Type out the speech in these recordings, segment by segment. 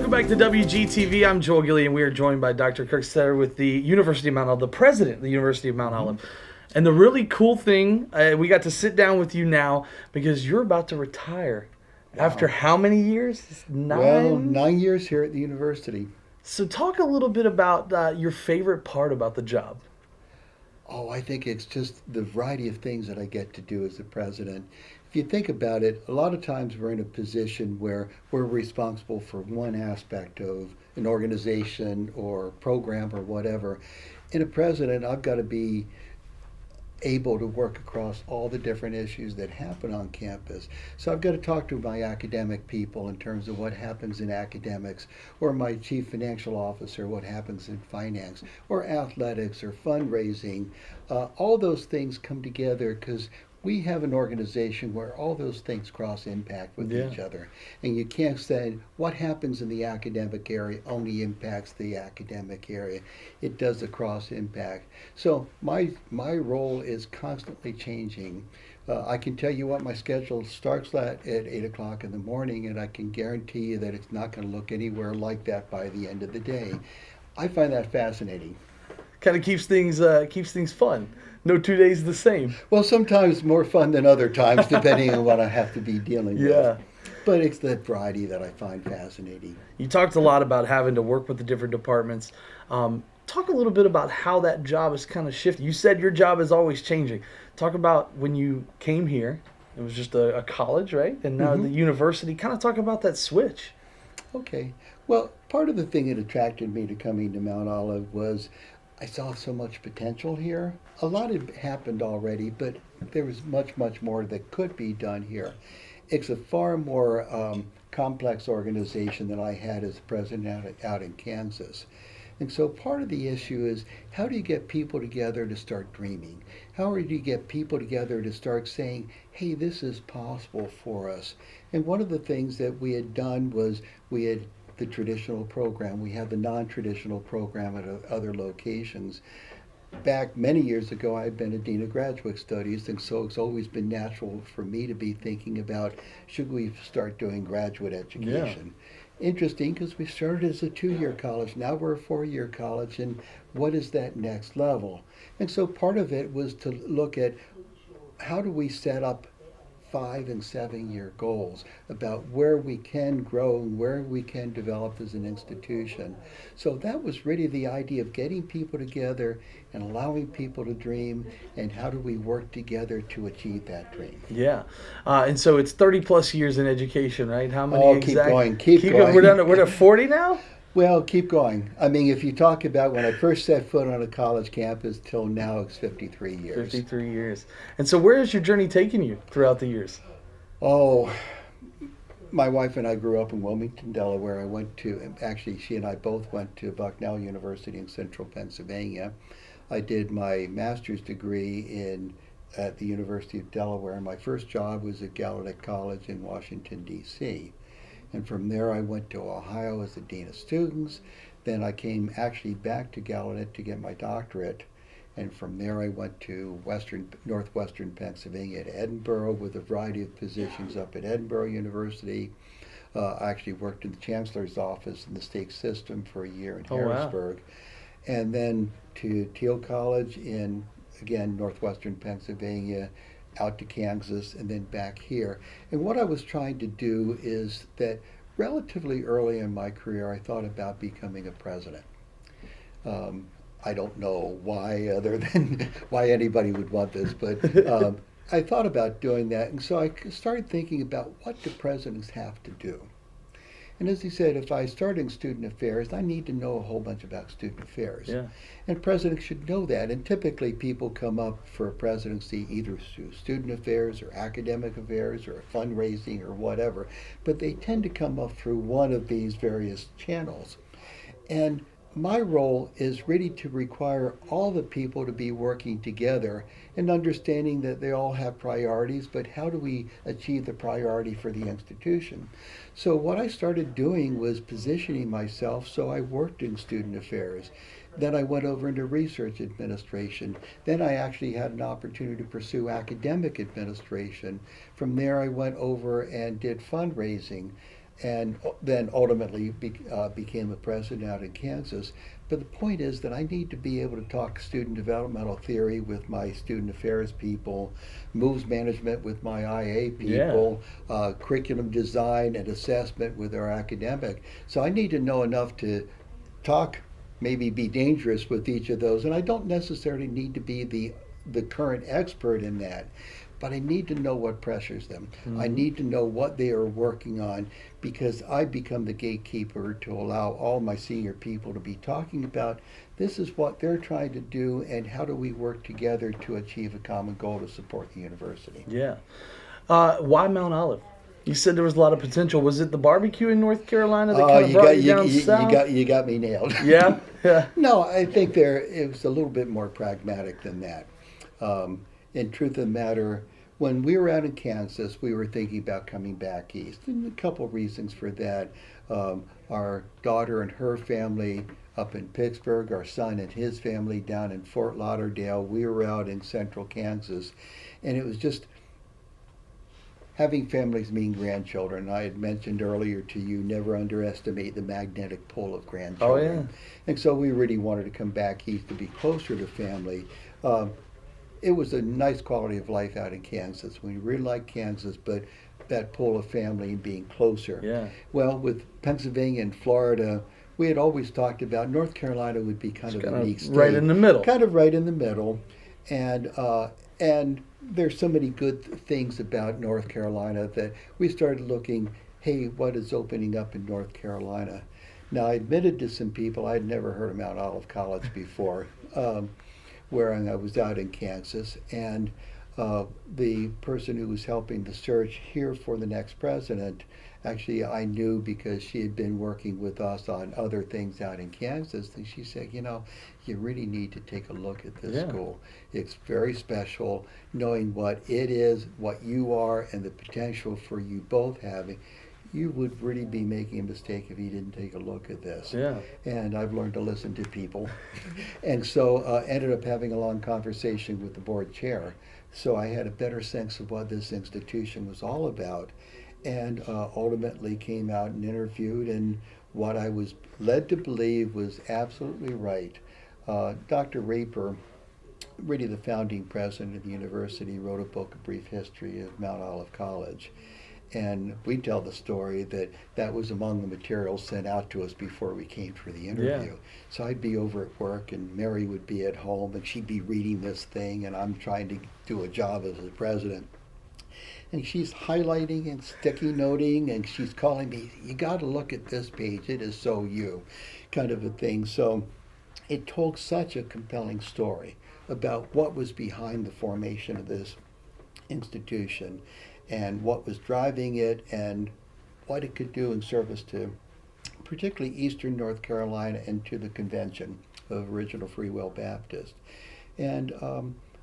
Welcome back to WGTV. I'm Joel Gilly, and we are joined by Dr. Kerstetter with the University of Mount Olive, the president of the University of Mount Olive. And the really cool thing, we got to sit down with you now because you're about to retire. Wow. After how many years? 9? Well, 9 years here at the university. So talk a little bit about your favorite part about the job. Oh, I think it's just the variety of things that I get to do as the president. If you think about it, a lot of times we're in a position where we're responsible for one aspect of an organization or program or whatever. In a president, I've got to be able to work across all the different issues that happen on campus. So I've got to talk to my academic people in terms of what happens in academics, or my chief financial officer, what happens in finance, or athletics, or fundraising. All those things come together because we have an organization where all those things cross impact with each other. And you can't say what happens in the academic area only impacts the academic area. It does the cross impact. So my role is constantly changing. I can tell you what my schedule starts at 8 o'clock in the morning, and I can guarantee you that it's not going to look anywhere like that by the end of the day. I find that fascinating. Kind of keeps things fun. No 2 days the same. Well, sometimes more fun than other times, depending on what I have to be dealing with. But it's that variety that I find fascinating. You talked a lot about having to work with the different departments. Talk a little bit about how that job is kind of shifted. You said your job is always changing. Talk about when you came here. It was just a college, right? And now the university. Kind of talk about that switch. Okay. Well, part of the thing that attracted me to coming to Mount Olive was I saw so much potential here. A lot had happened already, but there was much, much more that could be done here. It's a far more complex organization than I had as president out in Kansas. And so part of the issue is, how do you get people together to start dreaming? How do you get people together to start saying, hey, this is possible for us? And one of the things that we had done was we had the traditional program. We have the non-traditional program at other locations. Back many years ago, I had been a dean of graduate studies, and so it's always been natural for me to be thinking about, should we start doing graduate education? Interesting, because we started as a 2-year college. Now we're a 4-year college, and what is that next level? And so part of it was to look at how do we set up 5 and 7-year goals about where we can grow and where we can develop as an institution. So that was really the idea of getting people together and allowing people to dream, and how do we work together to achieve that dream. And so it's 30 plus years in education, right? How many Keep going. We're at 40 now? Well, keep going. I mean, if you talk about when I first set foot on a college campus till now, it's 53 years. 53 years. And so where has your journey taken you throughout the years? Oh, my wife and I grew up in Wilmington, Delaware. Actually, she and I both went to Bucknell University in central Pennsylvania. I did my master's degree at the University of Delaware. My first job was at Gallaudet College in Washington, D.C., and from there I went to Ohio as the Dean of Students. Then I came actually back to Gallaudet to get my doctorate. And from there I went to northwestern Pennsylvania at Edinburgh with a variety of positions up at Edinburgh University. I actually worked in the Chancellor's office in the state system for a year in Harrisburg. Wow. And then to Thiel College in, again, northwestern Pennsylvania, out to Kansas, and then back here. And what I was trying to do is that relatively early in my career, I thought about becoming a president. I don't know why, other than why anybody would want this, but I thought about doing that. And so I started thinking about, what do presidents have to do? And as he said, if I start in student affairs, I need to know a whole bunch about student affairs. And presidents should know that. And typically people come up for a presidency either through student affairs or academic affairs or fundraising or whatever. But they tend to come up through one of these various channels. And my role is really to require all the people to be working together and understanding that they all have priorities, but how do we achieve the priority for the institution? So what I started doing was positioning myself, so I worked in student affairs. Then I went over into research administration. Then I actually had an opportunity to pursue academic administration. From there I went over and did fundraising. and then ultimately became a president out in Kansas. But the point is that I need to be able to talk student developmental theory with my student affairs people, moves management with my IA people, curriculum design and assessment with our academic. So I need to know enough to talk, maybe be dangerous with each of those. And I don't necessarily need to be the current expert in that, but I need to know what pressures them. Mm-hmm. I need to know what they are working on, because I become the gatekeeper to allow all my senior people to be talking about this is what they're trying to do and how do we work together to achieve a common goal to support the university. Yeah. Why Mount Olive? You said there was a lot of potential. Was it the barbecue in North Carolina that kind of brought you down south? You got me nailed. Yeah, yeah. No, I think it was a little bit more pragmatic than that. In truth of the matter, when we were out in Kansas, we were thinking about coming back east. And a couple of reasons for that. Our daughter and her family up in Pittsburgh, our son and his family down in Fort Lauderdale. We were out in central Kansas. And it was just having families mean grandchildren. I had mentioned earlier to you, never underestimate the magnetic pull of grandchildren. Oh, yeah. And so we really wanted to come back east to be closer to family. It was a nice quality of life out in Kansas. We really liked Kansas, but that pull of family and being closer. Yeah. Well, with Pennsylvania and Florida, we had always talked about North Carolina would be kind of a unique state. Right in the middle. Kind of right in the middle. And there's so many good things about North Carolina that we started looking, hey, what is opening up in North Carolina? Now, I admitted to some people, I'd never heard of Mount Olive College before, where I was out in Kansas, and the person who was helping the search here for the next president, actually I knew because she had been working with us on other things out in Kansas, and she said, you really need to take a look at this school. It's very special, knowing what it is, what you are, and the potential for you both having. You would really be making a mistake if you didn't take a look at this. Yeah. And I've learned to listen to people. And so ended up having a long conversation with the board chair. So I had a better sense of what this institution was all about. And ultimately came out and interviewed, and what I was led to believe was absolutely right. Dr. Raper, really the founding president of the university, wrote a book, A Brief History of Mount Olive College. And we tell the story that was among the materials sent out to us before we came for the interview. Yeah. So I'd be over at work, and Mary would be at home, and she'd be reading this thing, and I'm trying to do a job as the president. And she's highlighting and sticky noting, and she's calling me, you got to look at this page, it is so you, kind of a thing. So it told such a compelling story about what was behind the formation of this institution and what was driving it and what it could do in service to particularly Eastern North Carolina and to the convention of Original Free Will Baptist. And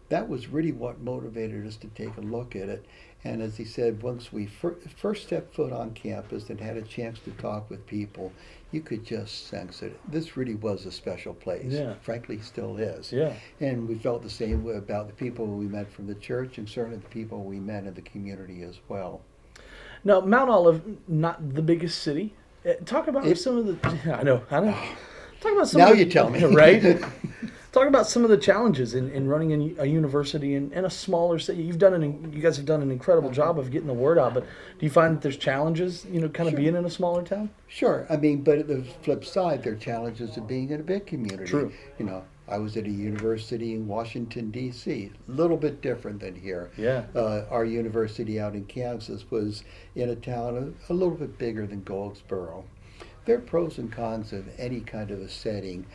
that was really what motivated us to take a look at it. And as he said, once we first stepped foot on campus and had a chance to talk with people, you could just sense it. This really was a special place. Yeah. Frankly, still is. Yeah. And we felt the same way about the people we met from the church, and certainly the people we met in the community as well. Now, Mount Olive, not the biggest city. Talk about some of the. I know. Talk about some. Now of the, you tell me, right? Talk about some of the challenges in running a university in a smaller city. You guys have done an incredible job of getting the word out. But do you find that there's challenges, kind of being in a smaller town? Sure. I mean, but at the flip side, there are challenges of being in a big community. True. I was at a university in Washington, D.C., a little bit different than here. Yeah. Our university out in Kansas was in a town a little bit bigger than Goldsboro. There are pros and cons of any kind of a setting.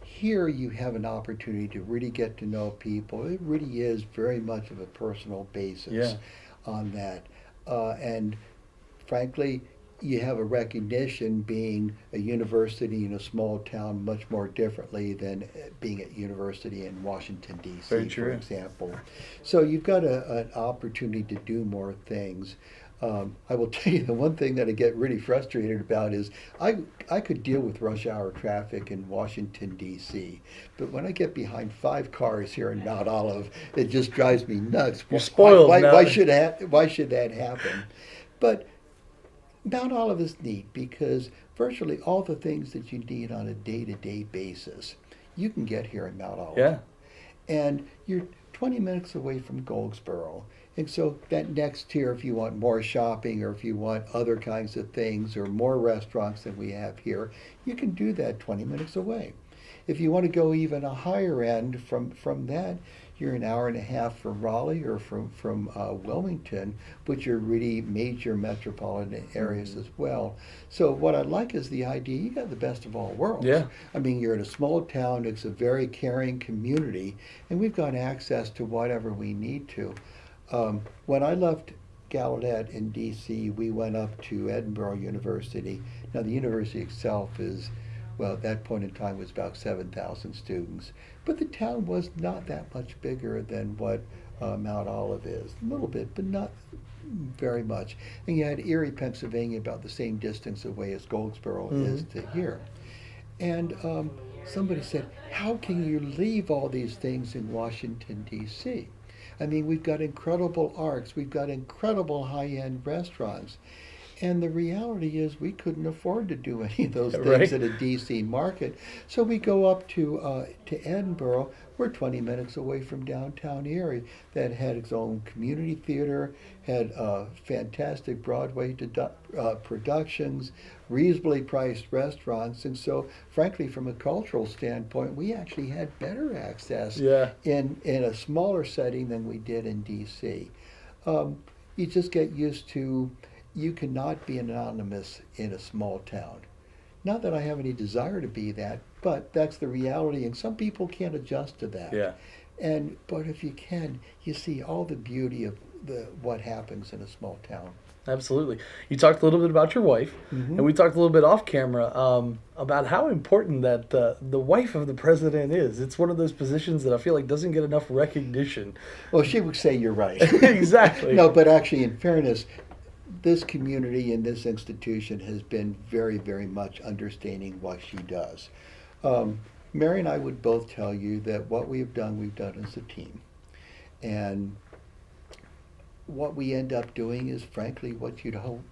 Here you have an opportunity to really get to know people. It really is very much of a personal basis on that. And frankly, you have a recognition being a university in a small town much more differently than being at university in Washington, D.C., for example. So you've got an opportunity to do more things. I will tell you the one thing that I get really frustrated about is I could deal with rush hour traffic in Washington, D.C., but when I get behind 5 cars here in Mount Olive, it just drives me nuts. You're spoiled now. Why should that happen? But Mount Olive is neat because virtually all the things that you need on a day-to-day basis, you can get here in Mount Olive. Yeah. And you're 20 minutes away from Goldsboro. And so that next tier, if you want more shopping or if you want other kinds of things or more restaurants than we have here, you can do that 20 minutes away. If you want to go even a higher end from that, you're an hour and a half from Raleigh or from Wilmington, which are really major metropolitan areas as well. So what I like is the idea you got the best of all worlds. Yeah. I mean, you're in a small town, it's a very caring community, and we've got access to whatever we need to. When I left Gallaudet in DC, we went up to Edinburgh University. Now, the university itself is, well, at that point in time was about 7,000 students. But the town was not that much bigger than what Mount Olive is. A little bit, but not very much. And you had Erie, Pennsylvania, about the same distance away as Goldsboro is to here. And somebody said, how can you leave all these things in Washington, D.C.? I mean, we've got incredible arts, we've got incredible high-end restaurants. And the reality is we couldn't afford to do any of those things Right. at a DC market. So we go up to Edinburgh. We're 20 minutes away from downtown Erie that had its own community theater, had fantastic Broadway productions, reasonably priced restaurants. And so, frankly, from a cultural standpoint, we actually had better access Yeah. in a smaller setting than we did in DC. You just get used to you cannot be anonymous in a small town. Not that I have any desire to be that, but that's the reality, and some people can't adjust to that. Yeah. But if you can, you see all the beauty of what happens in a small town. Absolutely. You talked a little bit about your wife, and we talked a little bit off camera about how important that the wife of the president is. It's one of those positions that I feel like doesn't get enough recognition. Well, she would say you're right. Exactly. No, but actually, in fairness, this community and this institution has been very, very much understanding what she does. Mary and I would both tell you that what we've done as a team. And what we end up doing is, frankly, what you'd hope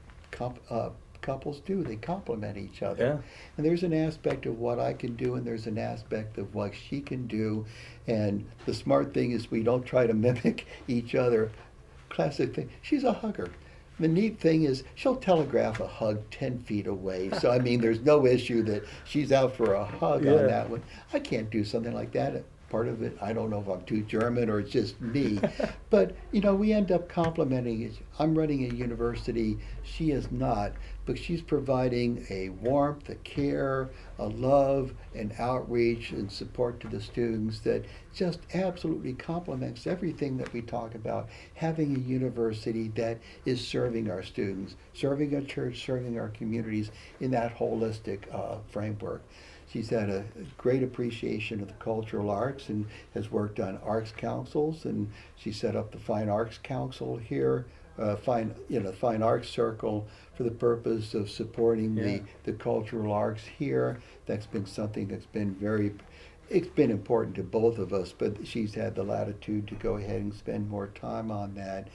couples do. They complement each other. Yeah. And there's an aspect of what I can do, and there's an aspect of what she can do. And the smart thing is we don't try to mimic each other. Classic thing. She's a hugger. The neat thing is she'll telegraph a hug 10 feet away. So, I mean, there's no issue that she's out for a hug Yeah. on that one. I can't do something like that. Part of it, I don't know if I'm too German or it's just me. But, we end up complimenting each. I'm running a university. She is not. But she's providing a warmth, a care, a love, and outreach and support to the students that just absolutely complements everything that we talk about. Having a university that is serving our students, serving our church, serving our communities in that holistic framework. She's had a great appreciation of the cultural arts and has worked on arts councils, and she set up the Fine Arts Council here, Fine Arts Circle for the purpose of supporting the cultural arts here. That's been something that's been it's been important to both of us, but she's had the latitude to go ahead and spend more time on that.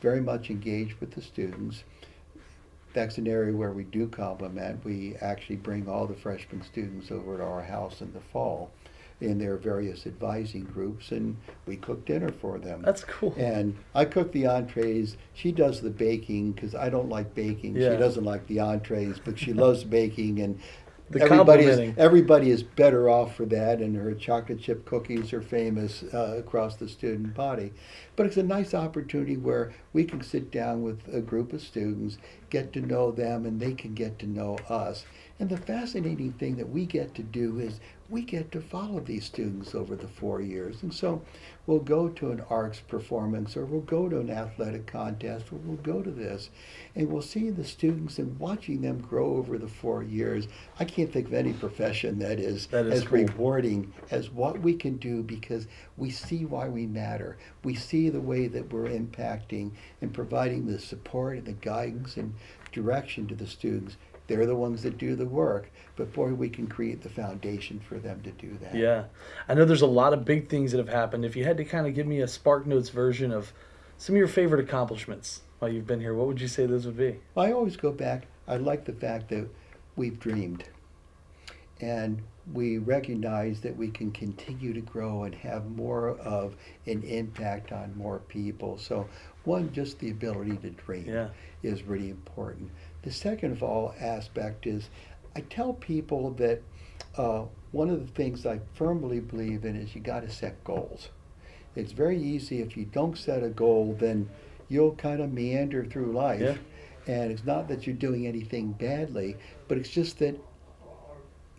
Very much engaged with the students. That's an area where we do complement. We actually bring all the freshman students over to our house in the fall in their various advising groups, and we cook dinner for them. That's cool. And I cook the entrees. She does the baking because I don't like baking. Yeah. She doesn't like the entrees, but she loves baking, and The complimenting. everybody is better off for that, and her chocolate chip cookies are famous across the student body. But it's a nice opportunity where we can sit down with a group of students, get to know them, and they can get to know us. And the fascinating thing that we get to do is we get to follow these students over the 4 years. And so we'll go to an arts performance, or we'll go to an athletic contest, or we'll go to this, and we'll see the students and watching them grow over the 4 years. I can't think of any profession that is as cool. rewarding as what we can do, because we see why we matter. We see the way that we're impacting and providing the support and the guidance and direction to the students. They're the ones that do the work, but boy, we can create the foundation for them to do that. Yeah. I know there's a lot of big things that have happened. If you had to kind of give me a Spark Notes version of some of your favorite accomplishments while you've been here, what would you say those would be? I always go back. I like the fact that we've dreamed and we recognize that we can continue to grow and have more of an impact on more people. So, one, just the ability to dream Yeah. is really important. The second of all aspect is I tell people that one of the things I firmly believe in is you got to set goals. It's very easy if you don't set a goal, then you'll kind of meander through life. Yeah. And it's not that you're doing anything badly, but it's just that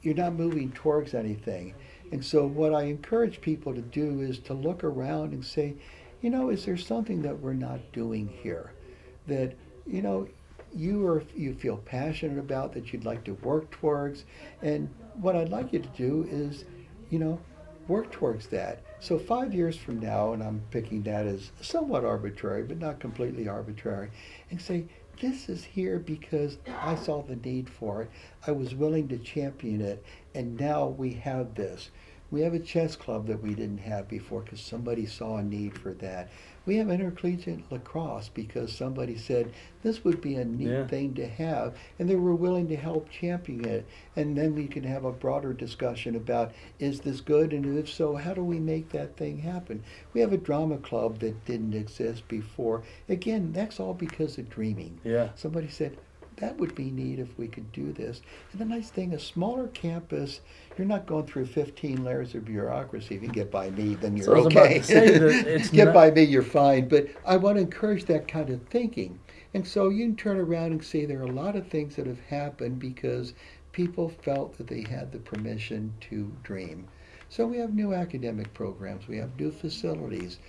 you're not moving towards anything. And so, what I encourage people to do is to look around and say, is there something that we're not doing here that, you know, you feel passionate about that you'd like to work towards? And what I'd like you to do is, you know, work towards that. So 5 years from now, and I'm picking that as somewhat arbitrary, but not completely arbitrary, and say, this is here because I saw the need for it. I was willing to champion it, and now we have this. We have a chess club that we didn't have before because somebody saw a need for that. We have intercollegiate lacrosse because somebody said this would be a neat Yeah. thing to have, and they were willing to help champion it. And then we can have a broader discussion about, is this good, and if so, how do we make that thing happen? We have a drama club that didn't exist before. Again, that's all because of dreaming. Yeah. Somebody said, that would be neat if we could do this. And the nice thing, a smaller campus, you're not going through 15 layers of bureaucracy. If you get by me, then you're So I was okay. about to say that it's Get not- by me, you're fine. But I want to encourage that kind of thinking. And so you can turn around and say there are a lot of things that have happened because people felt that they had the permission to dream. So we have new academic programs, we have new facilities,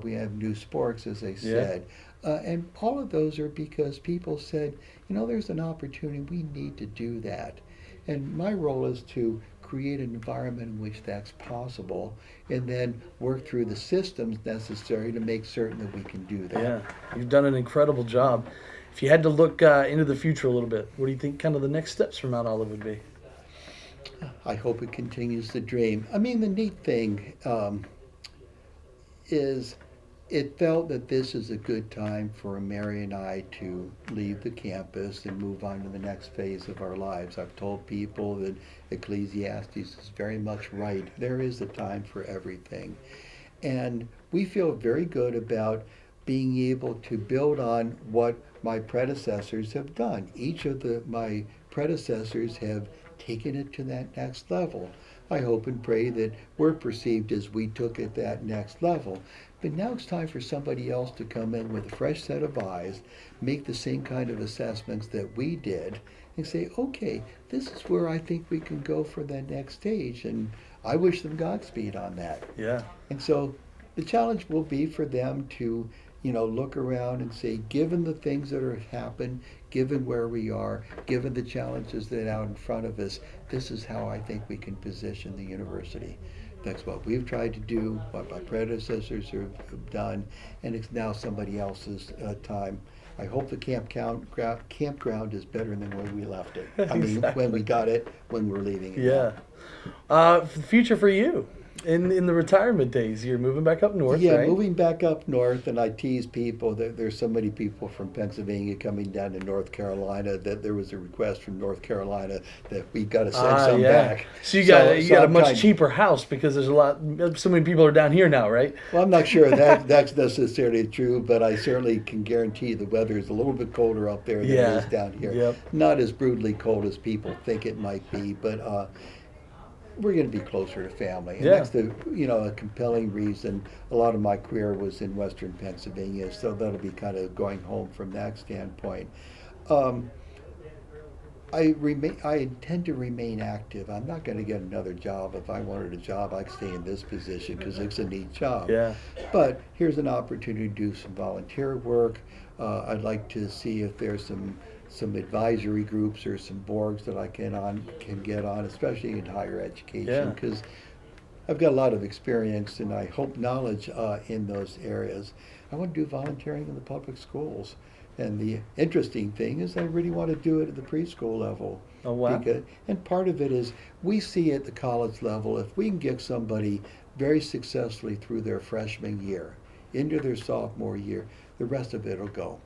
we have new sports, as I said. And all of those are because people said, there's an opportunity, we need to do that. And my role is to create an environment in which that's possible and then work through the systems necessary to make certain that we can do that. Yeah, you've done an incredible job. If you had to look into the future a little bit, what do you think kind of the next steps for Mount Olive would be? I hope it continues to dream. I mean, the neat thing is it felt that this is a good time for Mary and I to leave the campus and move on to the next phase of our lives. I've told people that Ecclesiastes is very much right. There is a time for everything. And we feel very good about being able to build on what my predecessors have done. Each of my predecessors have taken it to that next level. I hope and pray that we're perceived as we took it that next level. But now it's time for somebody else to come in with a fresh set of eyes, make the same kind of assessments that we did, and say, okay, this is where I think we can go for that next stage. And I wish them Godspeed on that. Yeah. And so the challenge will be for them to, look around and say, given the things that have happened, given where we are, given the challenges that are out in front of us, this is how I think we can position the university. That's what we've tried to do, what my predecessors have done, and it's now somebody else's time. I hope the campground is better than when we left it. I mean, when we got it, when we're leaving it. Yeah. Future for you in the retirement days, you're moving back up north, Yeah, right? moving back up north, and I tease people that there's so many people from Pennsylvania coming down to North Carolina that there was a request from North Carolina that we got to send some back. So you got a I'm much cheaper house because there's so many people are down here now, right? Well, I'm not sure that's necessarily true, but I certainly can guarantee the weather is a little bit colder up there than it is down here. Yep. Not as brutally cold as people think it might be, but we're going to be closer to family. And that's a compelling reason. A lot of my career was in Western Pennsylvania, so that'll be kind of going home from that standpoint. I intend to remain active. I'm not going to get another job. If I wanted a job, I'd stay in this position because it's a neat job. Yeah. But here's an opportunity to do some volunteer work. I'd like to see if there's some advisory groups or some boards that I can get on, especially in higher education, because I've got a lot of experience and I hope knowledge in those areas. I want to do volunteering in the public schools. And the interesting thing is I really want to do it at the preschool level. Oh, wow. And part of it is we see at the college level, if we can get somebody very successfully through their freshman year, into their sophomore year, the rest of it will go.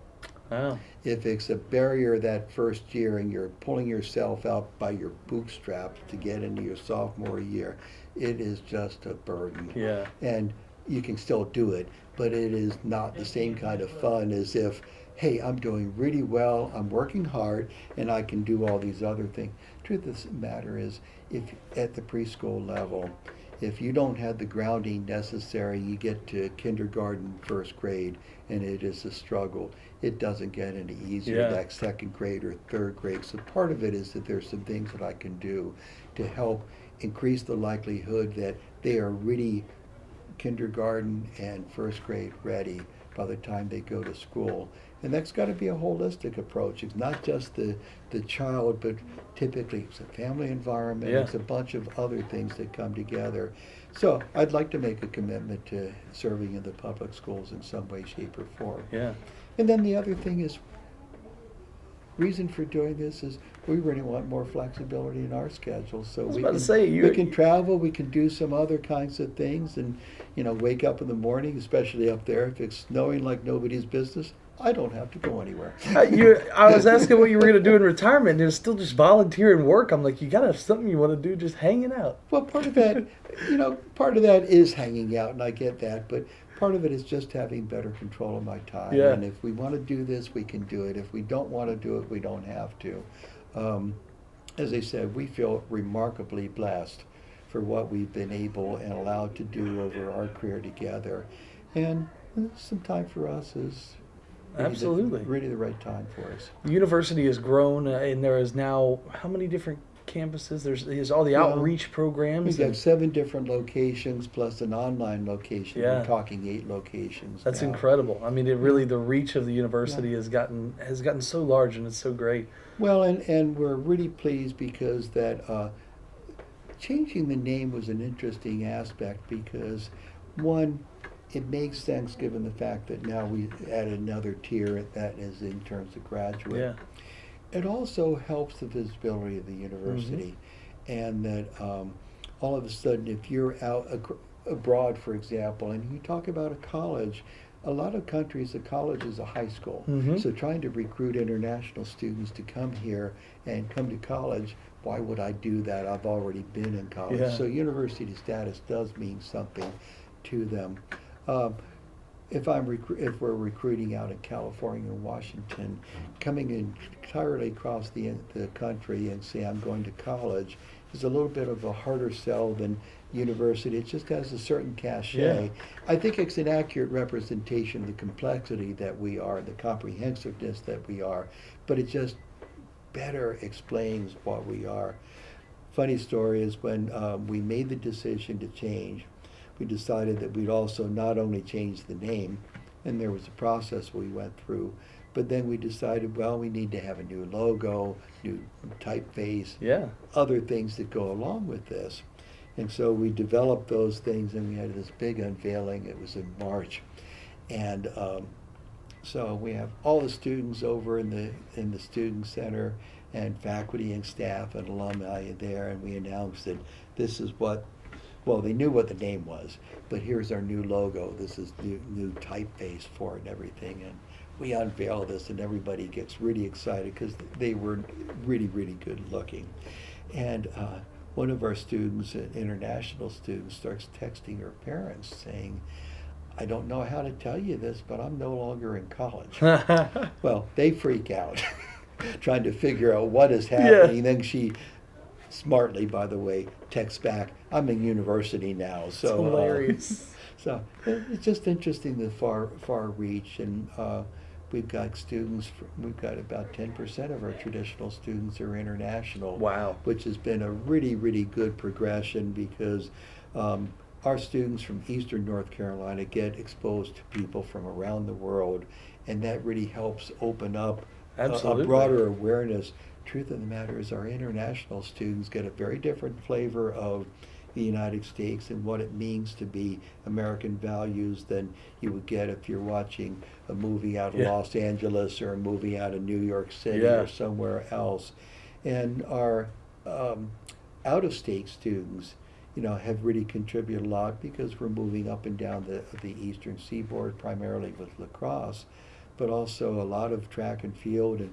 Oh, If it's a barrier that first year and you're pulling yourself out by your bootstraps to get into your sophomore year, it is just a burden. yeah. And you can still do it, but it is not the same kind of fun as if, hey, I'm doing really well, I'm working hard, and I can do all these other things. Truth of the matter is, if at the preschool level, if you don't have the grounding necessary, you get to kindergarten, first grade, and it is a struggle. It doesn't get any easier, Yeah. that second grade or third grade. So part of it is that there's some things that I can do to help increase the likelihood that they are really kindergarten and first grade ready by the time they go to school. And that's got to be a holistic approach. It's not just the child, but typically it's a family environment. Yeah. It's a bunch of other things that come together. So I'd like to make a commitment to serving in the public schools in some way, shape, or form. Yeah. And then the other thing is, reason for doing this is we really want more flexibility in our schedule, so was we about to can, say, we can travel, we can do some other kinds of things, and wake up in the morning, especially up there, if it's snowing like nobody's business, I don't have to go anywhere. I was asking what you were going to do in retirement, and it was still just volunteering work. I'm like, you got to have something you want to do, just hanging out. Well, part of that, part of that is hanging out, and I get that, but part of it is just having better control of my time. Yeah. And if we want to do this, we can do it. If we don't want to do it, we don't have to. As I said, we feel remarkably blessed for what we've been able and allowed to do over our career together. And some time for us is Absolutely. really the right time for us. The university has grown, and there is now how many different campuses? There's all the Well, outreach programs. We've got and 7 different locations plus an online location. Yeah. We're talking 8 locations. that's now. incredible. I mean, it really the reach of the university has gotten so large, and it's so great. Well, and we're really pleased because that changing the name was an interesting aspect because, one, it makes sense given the fact that now we add another tier that is in terms of graduate. Yeah. It also helps the visibility of the university, and that all of a sudden, if you're out abroad, for example, and you talk about a college, a lot of countries, a college is a high school. Mhm. So trying to recruit international students to come here and come to college, why would I do that? I've already been in college. Yeah. So university status does mean something to them. If we're recruiting out in California or Washington, coming entirely across the country and say I'm going to college is a little bit of a harder sell than university. It just has a certain cachet. Yeah. I think it's an accurate representation of the complexity that we are, the comprehensiveness that we are, but it just better explains what we are. Funny story is when we made the decision to change, we decided that we'd also not only change the name, and there was a process we went through, but then we decided, well, we need to have a new logo, new typeface, Yeah. other things that go along with this. And so we developed those things, and we had this big unveiling. It was in March, and so we have all the students over in the student center, and faculty and staff and alumni there, and we announced that this is what. Well, they knew what the name was, but here's our new logo. This is new typeface for it and everything, and we unveil this, and everybody gets really excited because they were really, really good looking. And one of our students, an international student, starts texting her parents saying, I don't know how to tell you this, but I'm no longer in college. Well, they freak out, trying to figure out what is happening. Yeah. Then she, smartly, by the way, texts back, I'm in university now. So It's hilarious. So it's just interesting the far reach, and we've got students. We've got about 10% of our traditional students are international. Wow. Which has been a really, really good progression because our students from Eastern North Carolina get exposed to people from around the world, and that really helps open up a Absolutely. broader awareness. Truth of the matter is our international students get a very different flavor of the United States and what it means to be American values than you would get if you're watching a movie out of Yeah. Los Angeles or a movie out of New York City Yeah. or somewhere else. And our out-of-state students, have really contributed a lot because we're moving up and down the eastern seaboard primarily with lacrosse. but also a lot of track and field and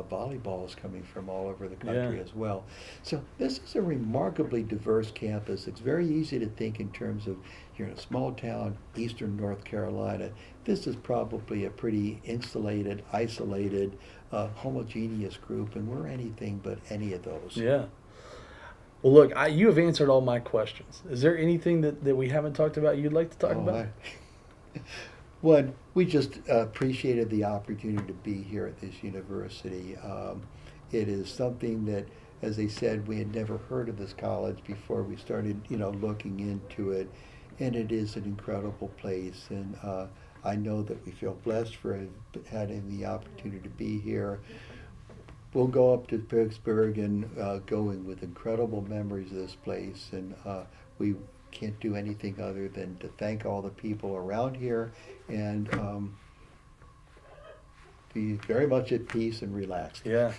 volleyball is coming from all over the country Yeah. as well. So this is a remarkably diverse campus. It's very easy to think in terms of you're in a small town, eastern North Carolina. This is probably a pretty insulated, isolated, homogeneous group, and we're anything but any of those. Yeah. Well, look, you have answered all my questions. Is there anything that we haven't talked about you'd like to talk about? One, we just appreciated the opportunity to be here at this university. It is something that, as they said, we had never heard of this college before we started, looking into it, and it is an incredible place. And I know that we feel blessed for having the opportunity to be here. We'll go up to Pittsburgh and going with incredible memories of this place, and we can't do anything other than to thank all the people around here and be very much at peace and relaxed. Yeah.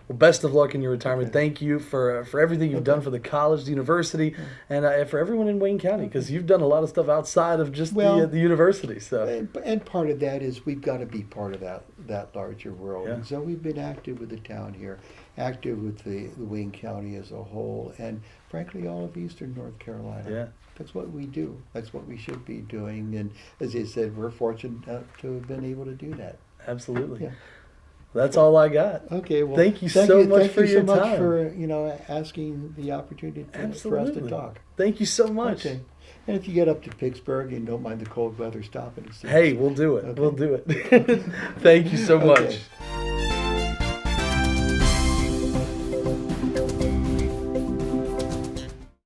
Well, best of luck in your retirement. Thank you for everything you've done for the college, the university, and for everyone in Wayne County, because you've done a lot of stuff outside of just the university. So, and part of that is we've got to be part of that larger world. Yeah. And so we've been active with the town here, active with the Wayne County as a whole, and frankly, all of Eastern North Carolina. Yeah. That's what we do. That's what we should be doing. And as you said, we're fortunate to have been able to do that. Absolutely. Yeah. That's all I got. Okay. Well, thank you so much for your time. Thank you so much for asking the opportunity for us to talk. Thank you so much. Okay. And if you get up to Pittsburgh and don't mind the cold weather, stop and see us. Hey, we'll do it. Okay. We'll do it. Thank you so much. Okay.